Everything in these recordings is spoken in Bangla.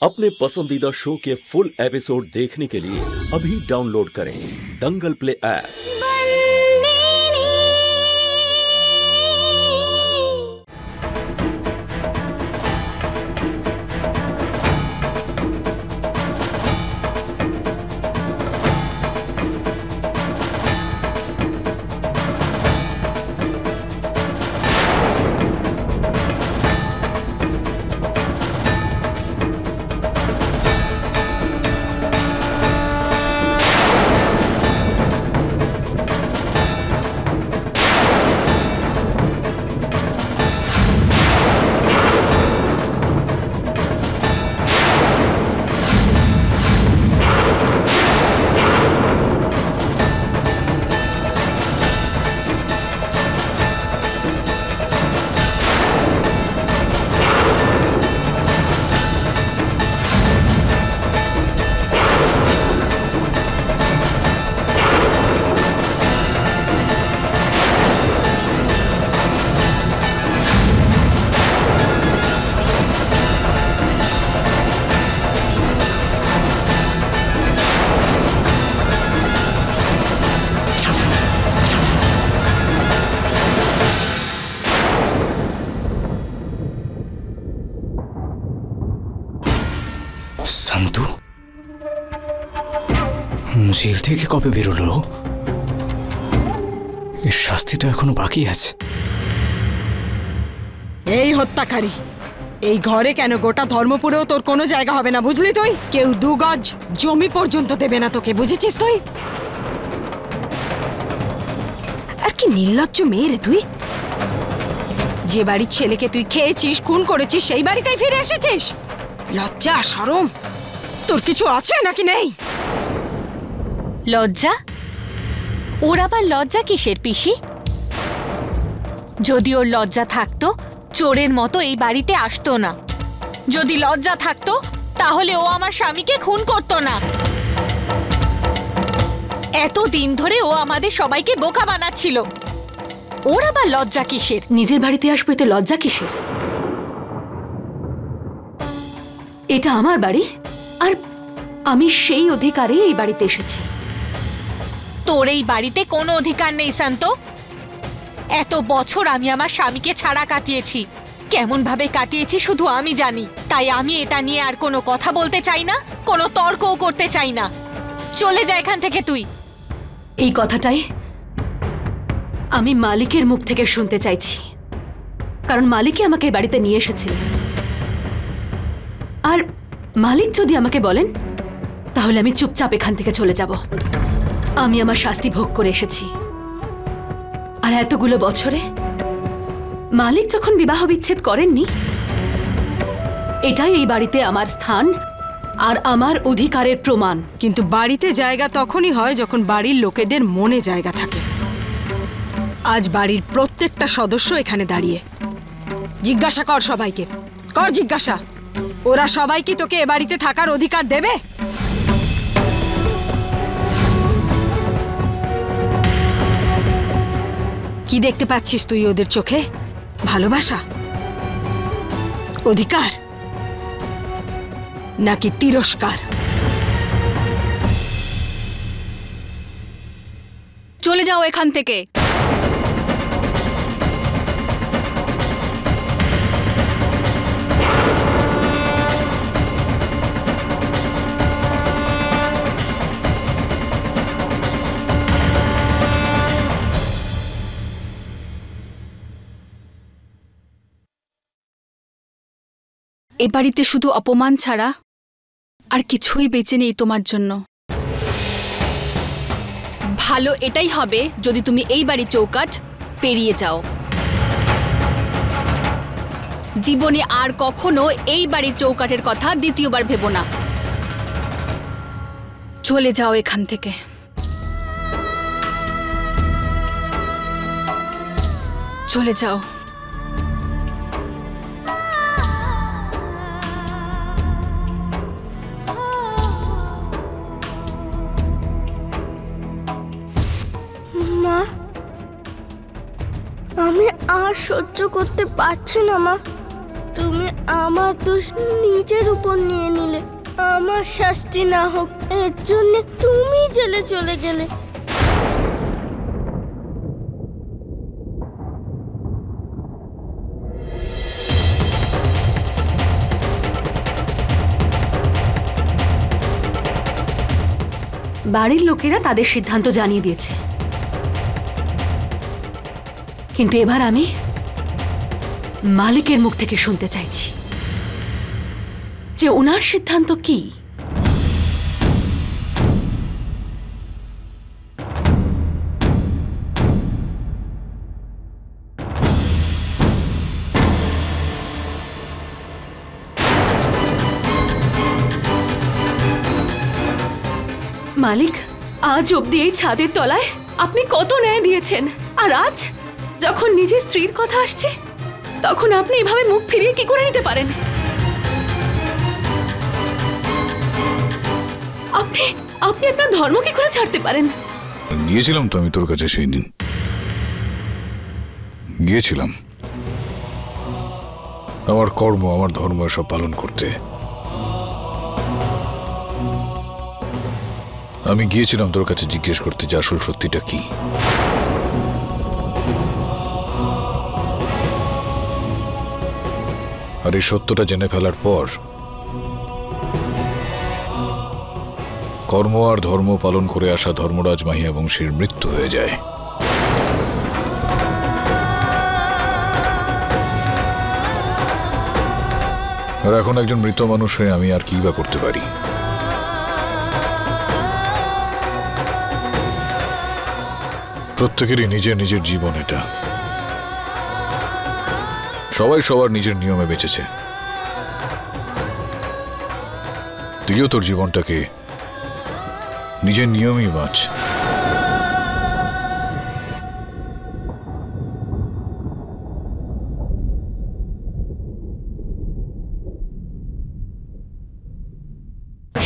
अपने पसंदीदा शो के फुल एपिसोड देखने के लिए अभी डाउनलोड करें दंगल प्ले ऐप। শান্তু জেল থেকে কবে বেরোলো? এর শাস্তিটা এখনো বাকি আছে। এই হত্যাকারী এই ঘরে কেন? গোটা ধর্মপুরেও তোর কোনো জায়গা হবে না, বুঝলি? তুই কেউ 2 গজ জমি পর্যন্ত দেবে না তোকে, বুঝেছিস? তুই আর কি নির্লজ্জ মেয়ে রে তুই! যে বাড়ির ছেলেকে তুই খেয়েছিস, খুন করেছিস, সেই বাড়িতেই ফিরে এসেছিস। লজ্জা শরম তোর কিছু আছে নাকি নেই? লজ্জা? ওর আবার লজ্জা কিসের পিসি? যদি ওর লজ্জা থাকতো চোরের মতো এই বাড়িতে আসতো না। যদি লজ্জা থাকতো তাহলে ও আমার স্বামীকে খুন করতো না। এতদিন ধরে ও আমাদের সবাইকে বোকা বানাচ্ছিল। ওর আবার লজ্জা কিসের? নিজের বাড়িতে আসবে তো লজ্জা কিসের? এটা আমার বাড়ি, আর আমি সেই অধিকারে এই বাড়িতে এসেছি। তোর এই বাড়িতে কোনো অধিকার নেই শান্ত। এত বছর আমি আমার স্বামীকে ছাড়া কাটিয়েছি, কেমন ভাবে কাটিয়েছি শুধু আমি জানি। তাই আমি এটা নিয়ে আর কোনো কথা বলতে চাই না, কোনো তর্কও করতে চাই না। চলে যা এখান থেকে তুই। এই কথাটাই আমি মালিকের মুখ থেকে শুনতে চাইছি, কারণ মালিকই আমাকে এই বাড়িতে নিয়ে এসেছিল। আর মালিক যদি আমাকে বলেন তাহলে আমি চুপচাপ এখান থেকে চলে যাব। আমি আমার শাস্তি ভোগ করে এসেছি, আর এতগুলো বছরে মালিক যখন বিবাহ বিচ্ছেদ করেননি, এটাই এই বাড়িতে আমার স্থান আর আমার অধিকারের প্রমাণ। কিন্তু বাড়িতে জায়গা তখনই হয় যখন বাড়ির লোকেদের মনে জায়গা থাকে। আজ বাড়ির প্রত্যেকটা সদস্য এখানে দাঁড়িয়ে। জিজ্ঞাসা কর সবাইকে, কর জিজ্ঞাসা, ওরা সবাই কি তোকে এ বাড়িতে থাকার অধিকার দেবে? কি দেখতে পাচ্ছিস তুই ওদের চোখে? ভালোবাসা, অধিকার, নাকি তিরস্কার? চলে যাও এখান থেকে। এ বাড়িতে শুধু অপমান ছাড়া আর কিছুই বেঁচে নেই তোমার জন্য। ভালো এটাই হবে যদি তুমি এই বাড়ির চৌকাঠ পেরিয়ে যাও। জীবনে আর কখনো এই বাড়ির চৌকাঠের কথা দ্বিতীয়বার ভেবো না। চলে যাও এখান থেকে। চলে যাও। মা, আমি আর সহ্য করতে পারছি না মা। তুমি আমার দোষ নিজের উপর নিয়ে নিলে। আমার শাস্তি না হোক, এর জন্য তুমি জেলে চলে গেলে। বাড়ির লোকেরা তাদের সিদ্ধান্ত জানিয়ে দিয়েছে, কিন্তু এবার আমি মালিকের মুখ থেকে শুনতে চাইছি যে ওনার সিদ্ধান্ত কি। মালিক, আজ অবধি এই ছাদের তলায় আপনি কত ন্যায় দিয়েছেন, আর আজ যখন নিজের স্ত্রীর কথা আসছে তখন আপনি এভাবে মুখ ফিরিয়ে কি করে নিতে পারেন? আপনি আপনি আপনার ধর্ম কি করে ছাড়তে পারেন? গিয়েছিলাম তো আমি তোর কাছে সেই দিন, গিয়েছিলাম আমার কর্ম আমার ধর্ম সব পালন করতে। আমি গিয়েছিলাম তোর কাছে জিজ্ঞেস করতে যে আসল সত্যিটা কি। আর এই সত্যটা জেনে ফেলার পর কর্ম আর ধর্ম পালন করে আসা ধর্মরাজ মাহিয়া বংশীর মৃত্যু হয়ে যায়। আর এখন একজন মৃত মানুষ হয়ে আমি আর কি বা করতে পারি? প্রত্যেকেরই নিজের নিজের জীবন, এটা সবাই সবার নিজের নিয়মে বেঁচেছে। তুইও তোর জীবনটাকে নিজের নিয়মই বাঁচ।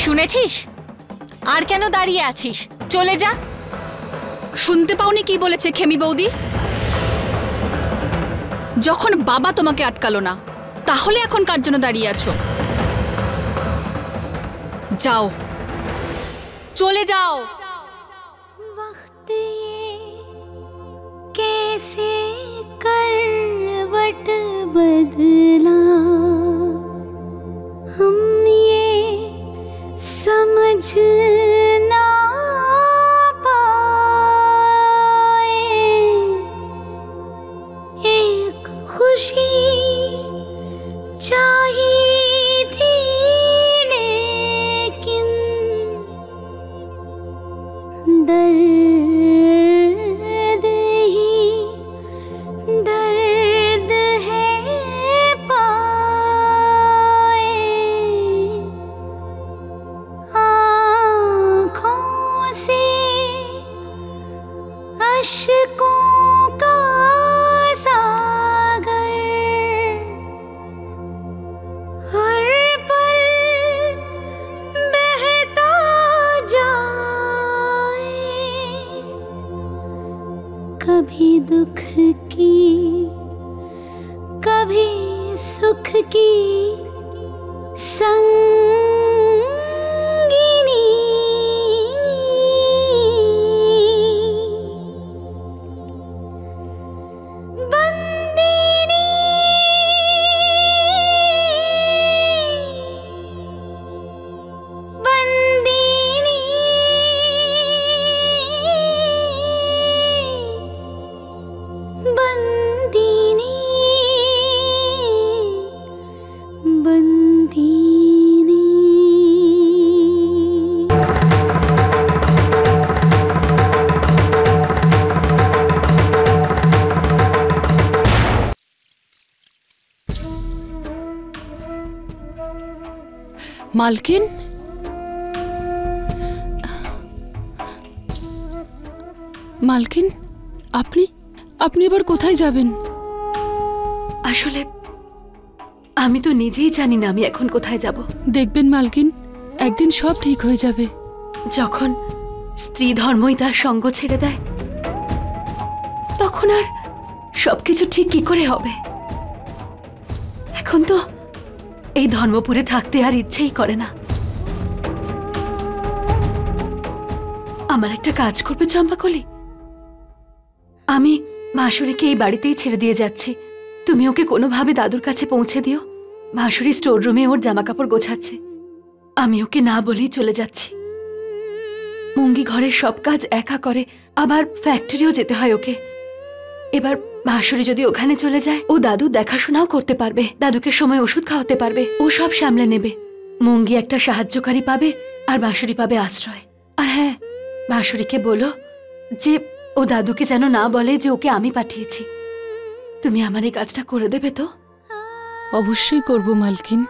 শুনেছিস? আর কেন দাঁড়িয়ে আছিস? চলে যা। শুনতে পাওনি কি বলেছে খেমি বৌদি? যখন বাবা তোমাকে আটকালো না, তাহলে এখন কার জন্য দাঁড়িয়ে আছো? যাও, চলে যাও। वक्त ये कैसे करवट बदला, हम ये समझ ना पाए। एक खुशी चाहिए थी लेकिन दर्द ही दर्द है पाए। आँखों से अश्कों का सागर हर पल बहता जाए। कभी दुख की कभी सुख की संगिनी, बंदिनी, बंदिनी, बंदिनी, बंदिनी। মালকিন, মালকিন, আপনি আপনি এবার কোথায় যাবেন? আসলে আমি তো নিজেই জানি না আমি এখন কোথায় যাব। দেখবেন মালকিন, একদিন সব ঠিক হয়ে যাবে। যখন স্ত্রী ধর্মই তার সঙ্গ ছেড়ে দেয় তখন আর সবকিছু ঠিক কি করে হবে? এখন তো এই ধর্মপুরে থাকতে আর ইচ্ছেই করে না। আমার একটা কাজ করবে চম্পাকলি? আমি ভাসুরিকে এই বাড়িতেই ছেড়ে দিয়ে যাচ্ছি। তুমি ওকে কোনোভাবে দাদুর কাছে পৌঁছে দিও। ভাসুরি স্টোর রুমে ওর জামাকাপড় গোছাচ্ছে, আমি ওকে না বলেই চলে যাচ্ছি। মুঙ্গি ঘরের সব কাজ একা করে, আবার ফ্যাক্টরিও যেতে হয় ওকে। এবার ভাসুরি যদি ওখানে চলে যায়, ও দাদু দেখাশোনাও করতে পারবে, দাদুকে সময় ওষুধ খাওয়াতে পারবে, ও সব সামলে নেবে। মুঙ্গি একটা সাহায্যকারী পাবে আর ভাসুরি পাবে আশ্রয়। আর হ্যাঁ, ভাসুরিকে বলো যে ও দাদুকে যেন না বলে যে ওকে আমি পাঠিয়েছি। তুমি আমার এই কাজটা করে দেবে তো? অবশ্যই করব মালকিন।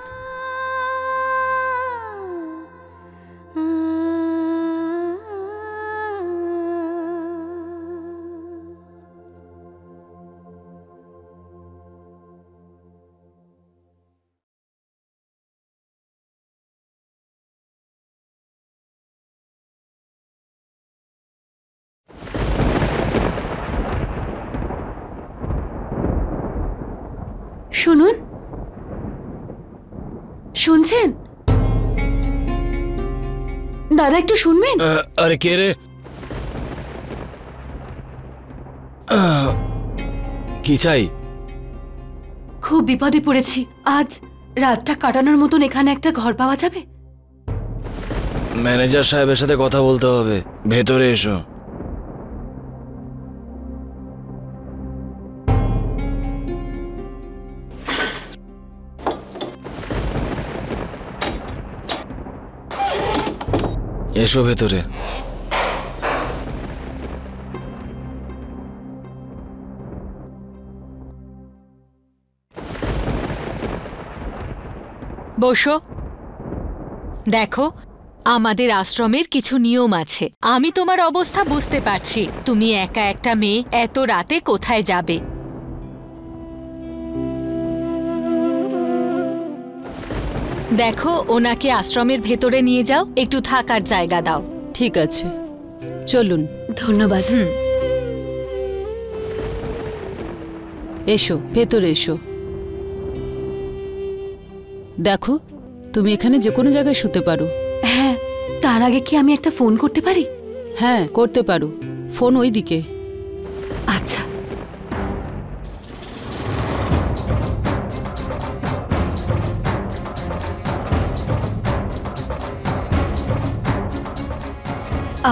শুনুন, শুনছেন দাদা? একটু শুনবেন। আরে কে রে? কি চাই? খুব বিপদে পড়েছি। আজ রাতটা কাটানোর মতন এখানে একটা ঘর পাওয়া যাবে? ম্যানেজার সাহেবের সাথে কথা বলতে হবে, ভেতরে এসো। এসো ভেতরে। বসো। দেখো, আমাদের আশ্রমের কিছু নিয়ম আছে। আমি তোমার অবস্থা বুঝতে পারছি। তুমি একা একটা মেয়ে, এত রাতে কোথায় যাবে? দেখো, ওনাকে আশ্রমের ভেতরে নিয়ে যাও, একটু থাকার জায়গা দাও। ঠিক আছে, চলুন। ধন্যবাদ। এসো, ভেতরে এসো। দেখো, তুমি এখানে যে কোনো জায়গায় শুতে পারো। হ্যাঁ, তার আগে কি আমি একটা ফোন করতে পারি? হ্যাঁ, করতে পারো। ফোন ওই দিকে। আচ্ছা।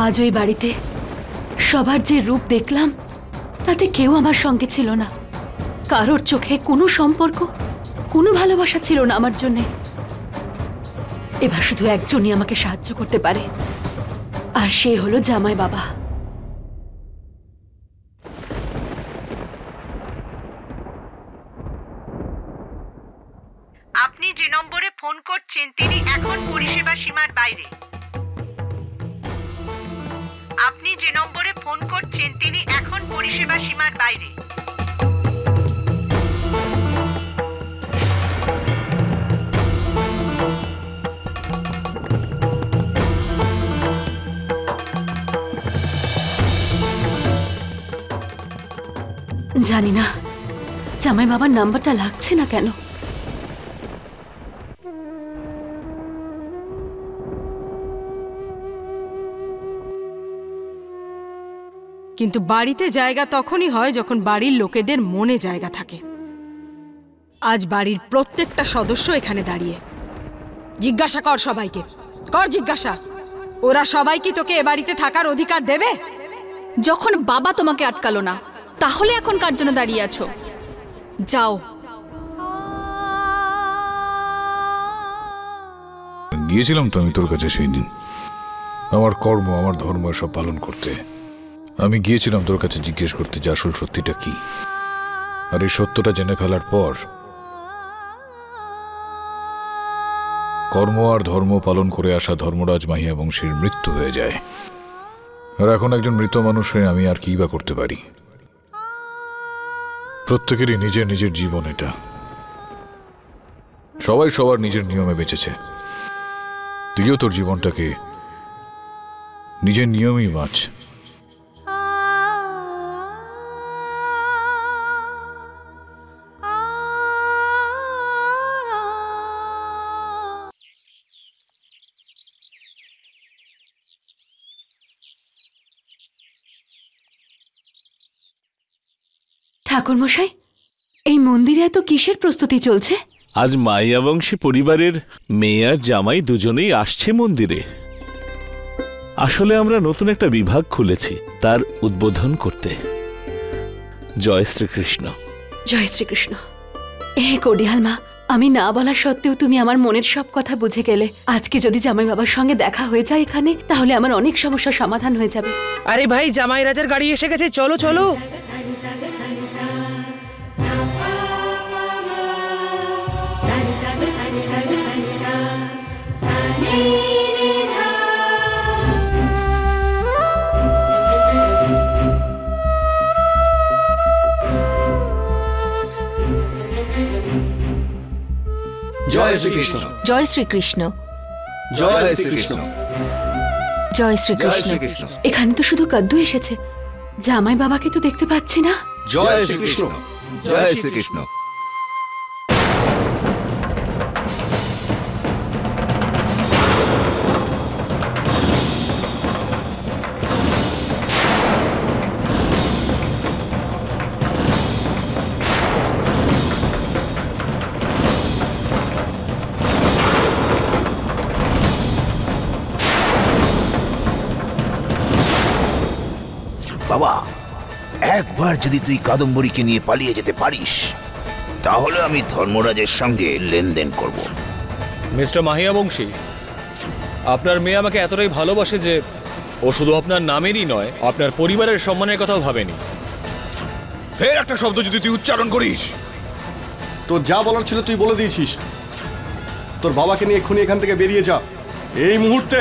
আজ ওই বাড়িতে সবার যে রূপ দেখলাম, তাতে কেউ আমার সঙ্গে ছিল না। কারোর চোখে কোনো সম্পর্ক, কোনো ভালোবাসা ছিল না আমার জন্যে। এবার শুধু একজনই আমাকে সাহায্য করতে পারে, আর সে হলো জামাই বাবা। আপনি যে নম্বরে ফোন করছেন তিনি এখন পরিষেবা সীমার বাইরে। আপনি যে নম্বরে ফোন করছেন তিনি এখন পরিষেবা সীমার বাইরে। জানি না জামাই বাবার নাম্বারটা লাগছে না কেন। কিন্তু বাড়িতে জায়গা তখনই হয় যখন বাড়ির লোকেদের মনে জায়গা থাকে। আজ বাড়ির প্রত্যেকটা সদস্য এখানে দাঁড়িয়ে। জিজ্ঞাসা কর সবাইকে, কর জিজ্ঞাসা। ওরা সবাই কি তোকে এ বাড়িতে থাকার অধিকার দেবে? যখন বাবা তোমাকে আটকালো না, তাহলে এখন কার জন্য দাঁড়িয়ে আছো? যাও। গিয়েছিলাম তো আমি তোর কাছে সেই দিন, আমার কর্ম আমার ধর্ম সব পালন করতে। আমি গিয়েছিলাম তোর কাছে জিজ্ঞেস করতে যে আসল সত্যিটা কি। আর এই সত্যটা জেনে ফেলার পর কর্ম আর ধর্ম পালন করে আসা ধর্মরাজ মাহিয়া বংশীর মৃত্যু হয়ে যায়। আর এখন একজন মৃত মানুষ হয়ে আমি আর কি বা করতে পারি? প্রত্যেকেরই নিজের নিজের জীবন, এটা সবাই সবার নিজের নিয়মে বেঁচেছে। তুইও তোর জীবনটাকে নিজের নিয়মেই বাঁচ। ঠাকুর মশাই, এই মন্দিরে এত কিসের প্রস্তুতি চলছে? আজ মাইয়া বংশী পরিবারের মেয়ে আর জামাই দুজনেই আসছে মন্দিরে। আসলে আমরা নতুন একটা বিভাগ খুলেছি, তার উদ্বোধন করতে। জয় শ্রীকৃষ্ণ। জয় শ্রীকৃষ্ণ। হে কোডিয়াল মা, আমি না বলা সত্ত্বেও তুমি আমার মনের সব কথা বুঝে গেলে। আজকে যদি জামাই বাবার সঙ্গে দেখা হয়ে যায় এখানে, তাহলে আমার অনেক সমস্যার সমাধান হয়ে যাবে। আরে ভাই, জামাই রাজার গাড়ি এসে গেছে, চলো চলো। জয় শ্রীকৃষ্ণ। জয় শ্রীকৃষ্ণ। জয় শ্রীকৃষ্ণ। জয় শ্রীকৃষ্ণ। এখানে তো শুধু কাদ্দু এসেছে, জামাই বাবাকে তো দেখতে পাচ্ছি না। জয় শ্রীকৃষ্ণ। জয় শ্রীকৃষ্ণ। বাবা, একবার যদি তুই কাদম্বরীকে নিয়ে পালিয়ে যেতে পারিস, তাহলে আমি ধর্মরাজের সঙ্গে লেনদেন করব। মিস্টার মাহিয়া বংশী, আপনার মেয়ে আমাকে এতটাই ভালোবাসে যে ও শুধু আপনার নামেরই নয়, আপনার পরিবারের সম্মানের কথাও ভাবেনি। ফের একটা শব্দ যদি তুই উচ্চারণ করিস। তোর যা বলার ছিল তুই বলে দিয়েছিস। তোর বাবাকে নিয়ে এক্ষুনি এখান থেকে বেরিয়ে যা, এই মুহূর্তে।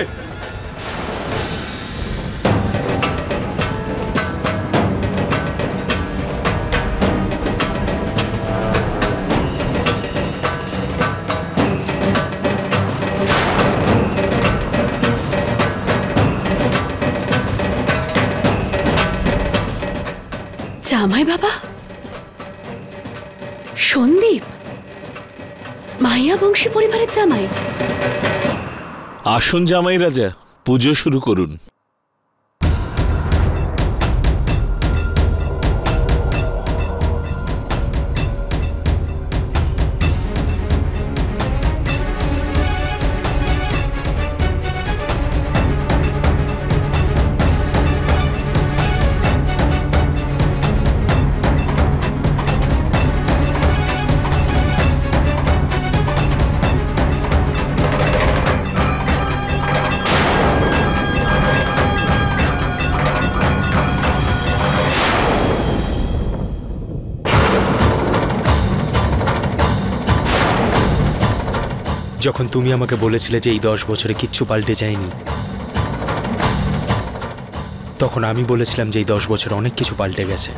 জামাই বাবা, সন্দীপ, মাহিয়া বংশী পরিবারের জামাই। আসুন জামাই রাজা, পুজো শুরু করুন। যখন তুমি আমাকে বলেছিলে যে এই 10 বছরে কিচ্ছু পাল্টে যায়নি, তখন আমি বলেছিলাম যে এই 10 বছরে অনেক কিছু পাল্টে গেছে।